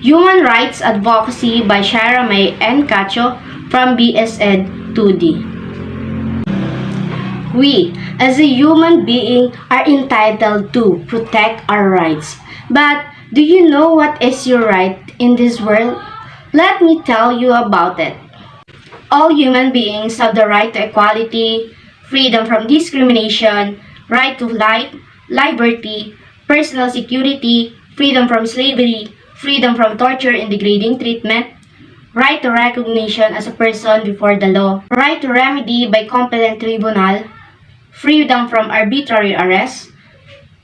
Human Rights Advocacy by Shara May and Cacho from BSED 2D. We, as a human being, are entitled to protect our rights. But do you know what is your right in this world? Let me tell you about it. All human beings have the right to equality, freedom from discrimination, right to life, liberty, personal security, freedom from slavery, freedom from torture and degrading treatment, right to recognition as a person before the law, right to remedy by competent tribunal, freedom from arbitrary arrest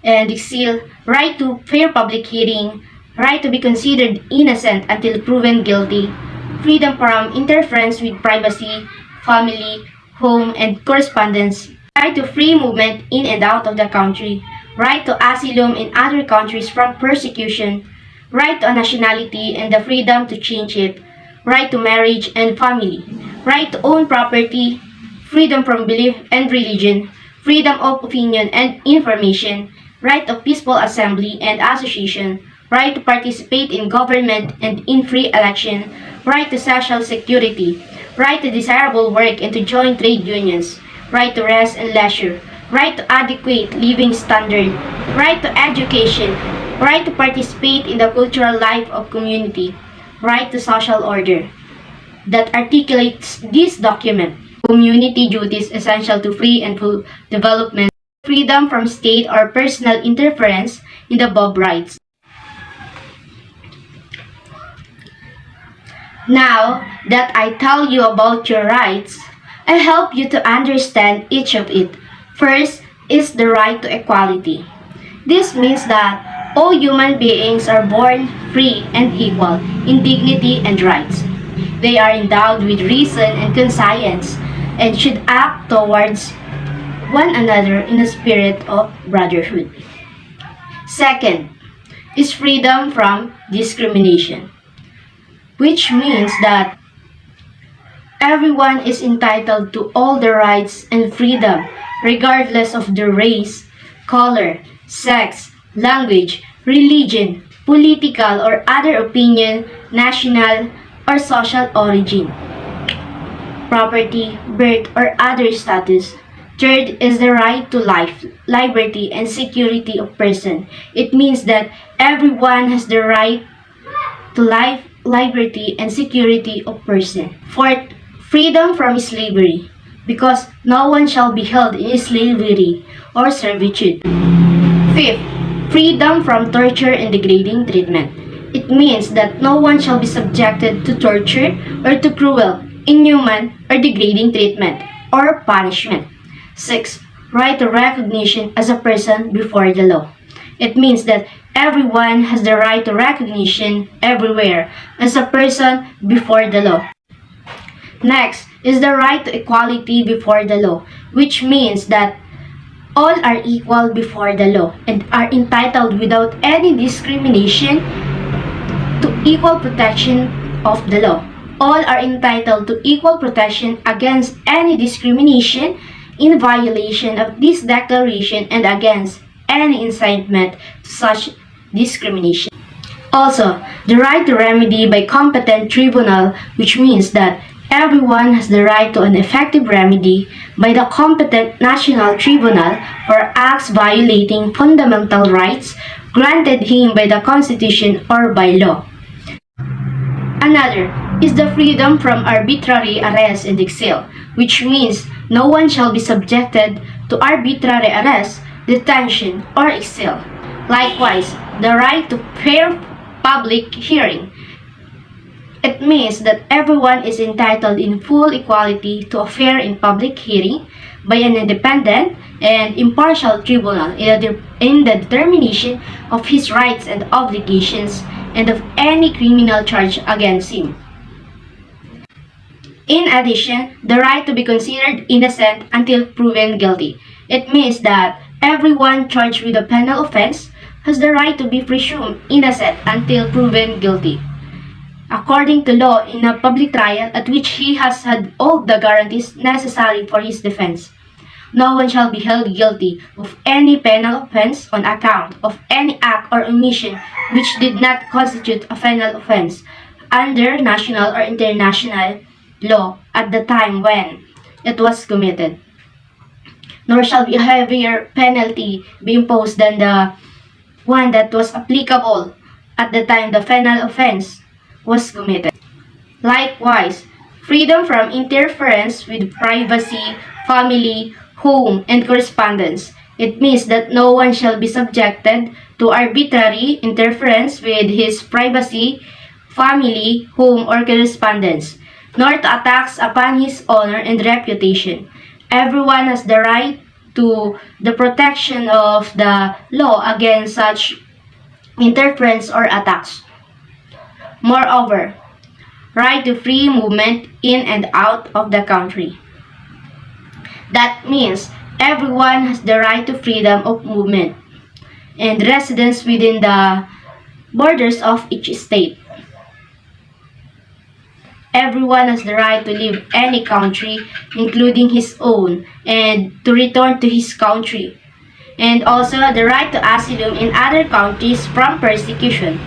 and exile, right to fair public hearing, right to be considered innocent until proven guilty, freedom from interference with privacy, family, home, and correspondence, right to free movement in and out of the country, right to asylum in other countries from persecution, right to a nationality and the freedom to change it, right to marriage and family, right to own property, freedom from belief and religion, freedom of opinion and information, right of peaceful assembly and association, right to participate in government and in free election, right to social security, right to desirable work and to join trade unions, right to rest and leisure, right to adequate living standard, right to education, right to participate in the cultural life of community, right to social order. That articulates this document. Community duties essential to free and full development, freedom from state or personal interference in the above rights. Now that I tell you about your rights, I help you to understand each of it. First is the right to equality. This means that all human beings are born free and equal in dignity and rights. They are endowed with reason and conscience and should act towards one another in a spirit of brotherhood. Second is freedom from discrimination, which means that everyone is entitled to all the rights and freedom regardless of their race, color, sex, language, religion, political or other opinion, national or social origin, property, birth, or other status. Third is the right to life, liberty, and security of person. It means that everyone has the right to life, liberty, and security of person. Fourth, freedom from slavery, because no one shall be held in slavery or servitude. Fifth, freedom from torture and degrading treatment. It means that no one shall be subjected to torture or to cruel, inhuman, or degrading treatment or punishment. Sixth, right to recognition as a person before the law. It means that everyone has the right to recognition everywhere as a person before the law. Next is the right to equality before the law, which means that all are equal before the law and are entitled without any discrimination to equal protection of the law. All are entitled to equal protection against any discrimination in violation of this declaration and against any incitement to such discrimination. Also, the right to remedy by competent tribunal, which means that everyone has the right to an effective remedy by the competent national tribunal for acts violating fundamental rights granted him by the Constitution or by law. Another is the freedom from arbitrary arrest and exile, which means no one shall be subjected to arbitrary arrest, detention, or exile. Likewise, the right to fair public hearing. It means that everyone is entitled in full equality to a fair and public hearing by an independent and impartial tribunal in the determination of his rights and obligations and of any criminal charge against him. In addition, the right to be considered innocent until proven guilty. It means that everyone charged with a penal offense has the right to be presumed innocent until proven guilty, according to law, in a public trial at which he has had all the guarantees necessary for his defense. No one shall be held guilty of any penal offense on account of any act or omission which did not constitute a penal offense under national or international law at the time when it was committed. Nor shall be a heavier penalty be imposed than the one that was applicable at the time the penal offense was committed. Likewise, freedom from interference with privacy, family, home, and correspondence. It means that no one shall be subjected to arbitrary interference with his privacy, family, home, or correspondence, nor to attacks upon his honor and reputation. Everyone has the right to the protection of the law against such interference or attacks. Moreover, right to free movement in and out of the country. That means everyone has the right to freedom of movement and residence within the borders of each state. Everyone has the right to leave any country, including his own, and to return to his country. And also the right to asylum in other countries from persecution.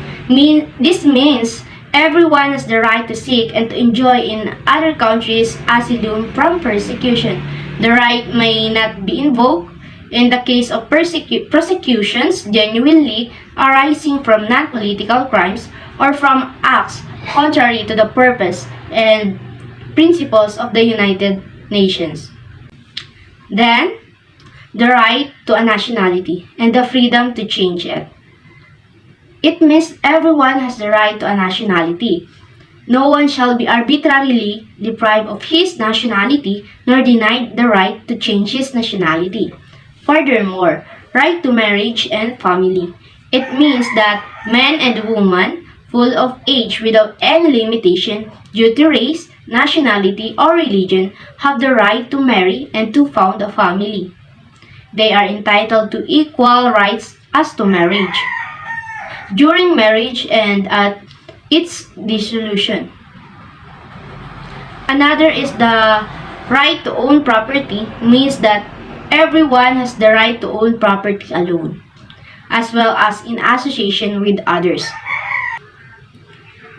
This means everyone has the right to seek and to enjoy in other countries asylum from persecution. The right may not be invoked in the case of prosecutions genuinely arising from non-political crimes or from acts contrary to the purpose and principles of the United Nations. Then, the right to a nationality and the freedom to change it. It means everyone has the right to a nationality. No one shall be arbitrarily deprived of his nationality nor denied the right to change his nationality. Furthermore, right to marriage and family. It means that men and women full of age without any limitation due to race, nationality, or religion have the right to marry and to found a family. They are entitled to equal rights as to marriage, during marriage, and at its dissolution. Another is the right to own property, means that everyone has the right to own property alone, as well as in association with others.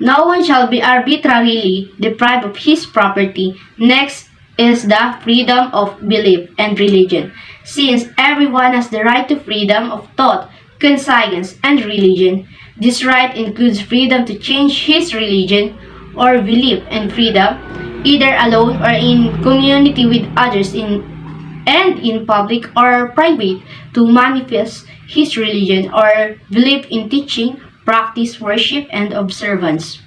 No one shall be arbitrarily deprived of his property. Next is the freedom of belief and religion. Since everyone has the right to freedom of thought, conscience, and religion, this right includes freedom to change his religion or belief and freedom, either alone or in community with others and in public or private, to manifest his religion or belief in teaching, practice, worship, and observance.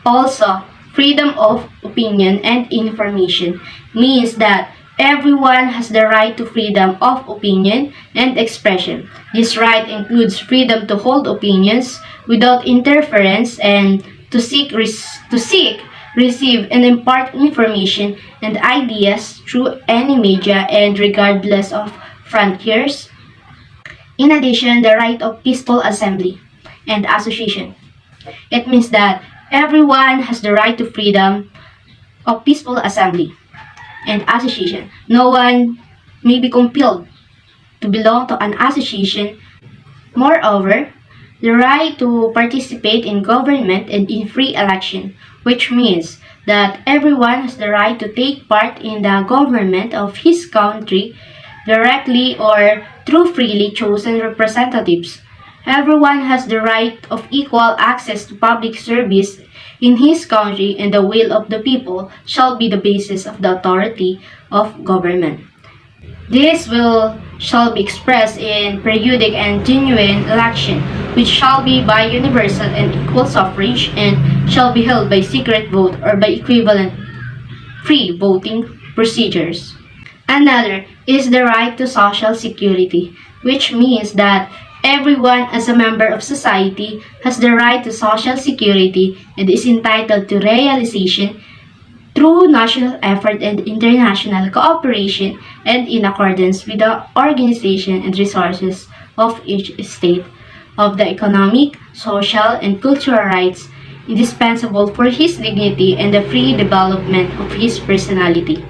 Also, freedom of opinion and information means that everyone has the right to freedom of opinion and expression. This right includes freedom to hold opinions without interference and to seek, receive, and impart information and ideas through any media and regardless of frontiers. In addition, the right of peaceful assembly and association. It means that everyone has the right to freedom of peaceful assembly and association. No one may be compelled to belong to an association. Moreover, the right to participate in government and in free election, which means that everyone has the right to take part in the government of his country directly or through freely chosen representatives. Everyone has the right of equal access to public service in his country, and the will of the people shall be the basis of the authority of government. This will shall be expressed in periodic and genuine election, which shall be by universal and equal suffrage, and shall be held by secret vote or by equivalent free voting procedures. Another is the right to social security, which means that everyone as a member of society has the right to social security and is entitled to realization through national effort and international cooperation and in accordance with the organization and resources of each state of the economic, social, and cultural rights indispensable for his dignity and the free development of his personality.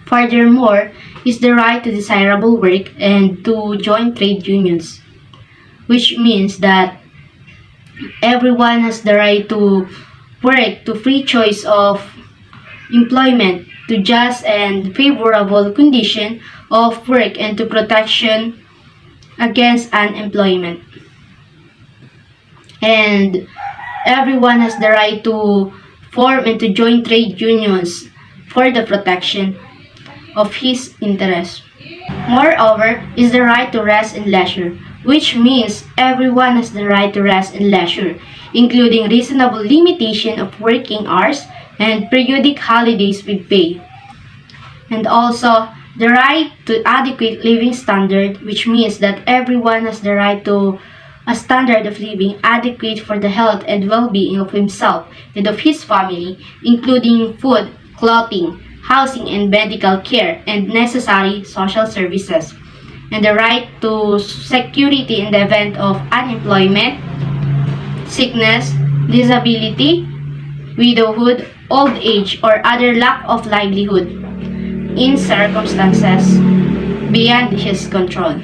Furthermore, is the right to desirable work and to join trade unions, which means that everyone has the right to work, to free choice of employment, to just and favorable condition of work, and to protection against unemployment. And everyone has the right to form and to join trade unions for the protection of his interests. Moreover, is the right to rest and leisure, which means everyone has the right to rest and leisure, including reasonable limitation of working hours and periodic holidays with pay. And also, the right to adequate living standard, which means that everyone has the right to a standard of living adequate for the health and well-being of himself and of his family, including food, clothing, housing and medical care, and necessary social services. And the right to security in the event of unemployment, sickness, disability, widowhood, old age, or other lack of livelihood in circumstances beyond his control.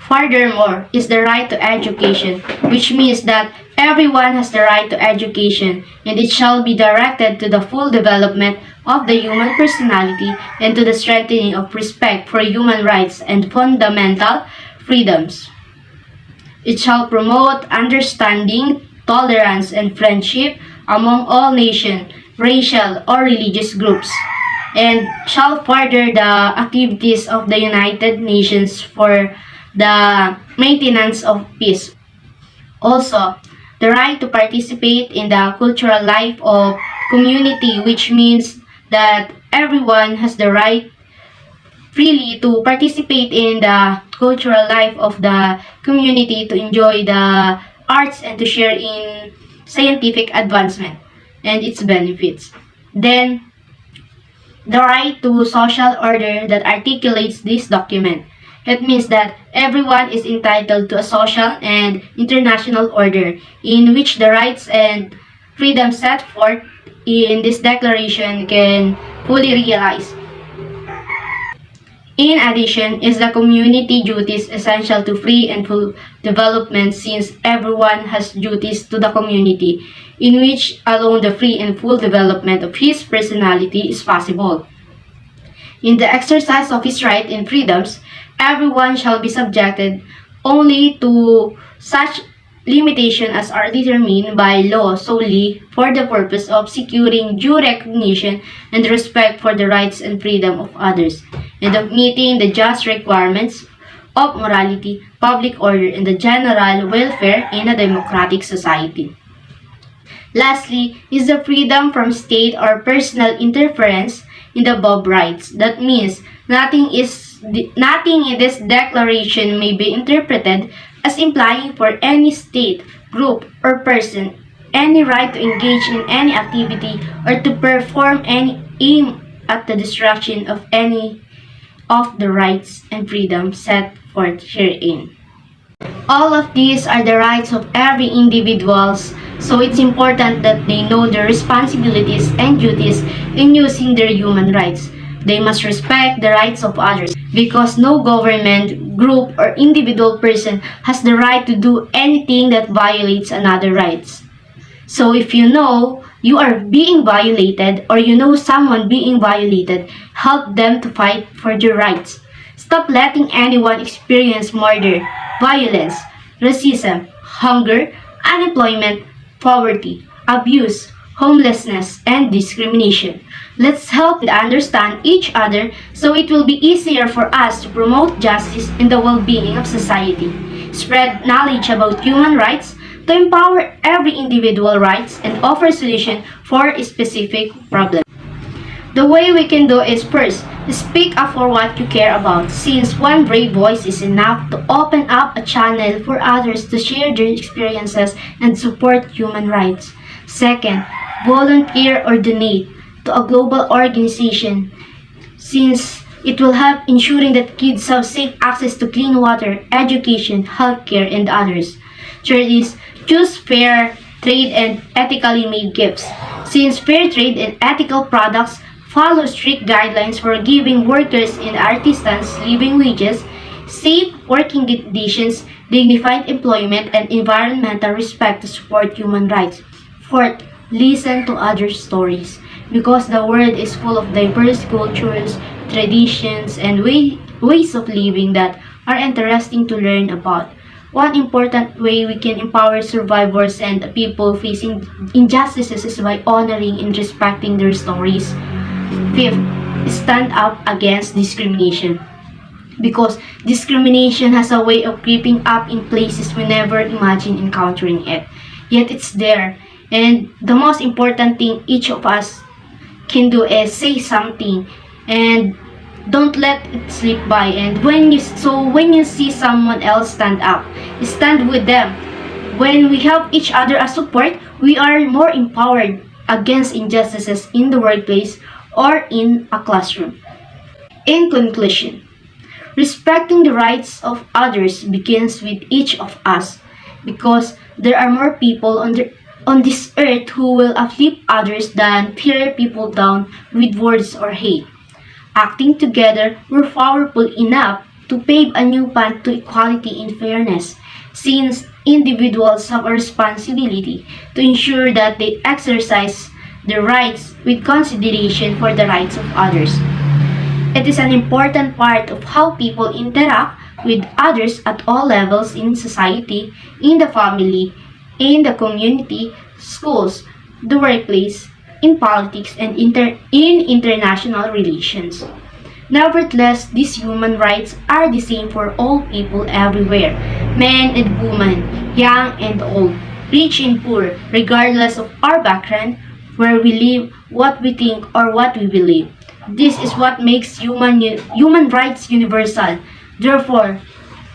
Furthermore, is the right to education, which means that everyone has the right to education, and it shall be directed to the full development of the human personality and to the strengthening of respect for human rights and fundamental freedoms. It shall promote understanding, tolerance, and friendship among all nations, racial or religious groups, and shall further the activities of the United Nations for the maintenance of peace. Also, the right to participate in the cultural life of community, which means that everyone has the right freely to participate in the cultural life of the community, to enjoy the arts and to share in scientific advancement and its benefits. Then, the right to social order that articulates this document. It means that everyone is entitled to a social and international order in which the rights and freedoms set forth in this declaration can fully realize. In addition, is the community duties essential to free and full development, since everyone has duties to the community, in which alone the free and full development of his personality is possible. In the exercise of his rights and freedoms, everyone shall be subjected only to such limitation as are determined by law solely for the purpose of securing due recognition and respect for the rights and freedom of others, and of meeting the just requirements of morality, public order, and the general welfare in a democratic society. Lastly, is the freedom from state or personal interference in the above rights. That means nothing in this declaration may be interpreted as implying for any state, group, or person any right to engage in any activity or to perform any aim at the destruction of any of the rights and freedoms set forth herein. All of these are the rights of every individuals, so it's important that they know their responsibilities and duties in using their human rights. They must respect the rights of others because no government, group, or individual person has the right to do anything that violates another rights. So if you know you are being violated or you know someone being violated, help them to fight for their rights. Stop letting anyone experience murder, violence, racism, hunger, unemployment, poverty, abuse, homelessness, and discrimination. Let's help and understand each other so it will be easier for us to promote justice and the well-being of society. Spread knowledge about human rights to empower every individual rights and offer solution for a specific problem. The way we can do is first, speak up for what you care about, since one brave voice is enough to open up a channel for others to share their experiences and support human rights. Second, volunteer or donate to a global organization, since it will help ensuring that kids have safe access to clean water, education, healthcare, and others. Third is, choose fair trade and ethically made gifts, since fair trade and ethical products follow strict guidelines for giving workers and artisans living wages, safe working conditions, dignified employment, and environmental respect to support human rights. Fourth, listen to other stories because the world is full of diverse cultures, traditions, and ways of living that are interesting to learn about. One important way we can empower survivors and people facing injustices is by honoring and respecting their stories. Fifth, stand up against discrimination because discrimination has a way of creeping up in places we never imagined encountering it. Yet it's there, and the most important thing each of us can do is say something and don't let it slip by. And when you see someone else stand up, stand with them. When we help each other as support, we are more empowered against injustices in the workplace or in a classroom. In conclusion, respecting the rights of others begins with each of us because there are more people on this earth who will uplift others than tear people down with words or hate. Acting together, we're powerful enough to pave a new path to equality and fairness, since individuals have a responsibility to ensure that they exercise their rights with consideration for the rights of others. It is an important part of how people interact with others at all levels in society, in the family, in the community, schools, the workplace, in politics, and in international relations. Nevertheless, these human rights are the same for all people everywhere, men and women, young and old, rich and poor, regardless of our background, where we live, what we think, or what we believe. This is what makes human rights universal. Therefore,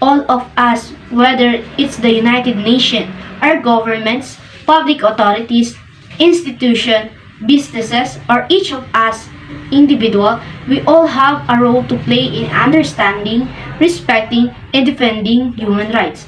all of us, whether it's the United Nations, our governments, public authorities, institutions, businesses, or each of us individual, we all have a role to play in understanding, respecting, and defending human rights.